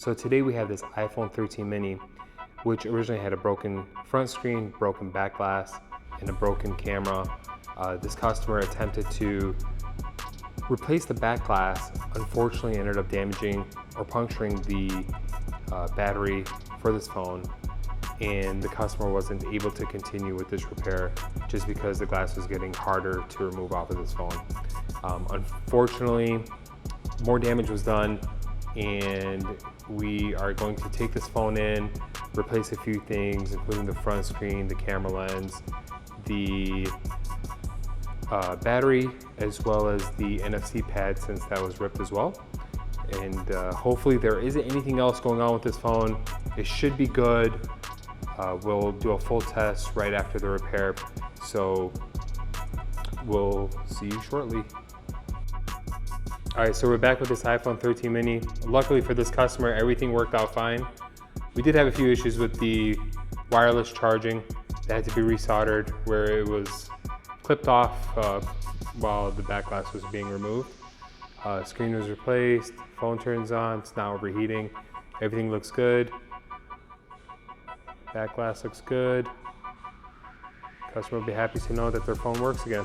So today we have this iPhone 13 mini, which originally had a broken front screen, broken back glass, and a broken camera. This customer attempted to replace the back glass, unfortunately ended up damaging or puncturing the battery for this phone, and the customer wasn't able to continue with this repair just because the glass was getting harder to remove off of this phone. Unfortunately, more damage was done, and we are going to take this phone in, replace a few things, including the front screen, the camera lens, the battery, as well as the NFC pad, since that was ripped as well. And hopefully there isn't anything else going on with this phone. It should be good. We'll do a full test right after the repair. So we'll see you shortly. All right, so we're back with this iPhone 13 mini. Luckily for this customer, everything worked out fine. We did have a few issues with the wireless charging that had to be resoldered, where it was clipped off while the back glass was being removed. Screen was replaced, phone turns on, it's not overheating. Everything looks good. Back glass looks good. Customer will be happy to know that their phone works again.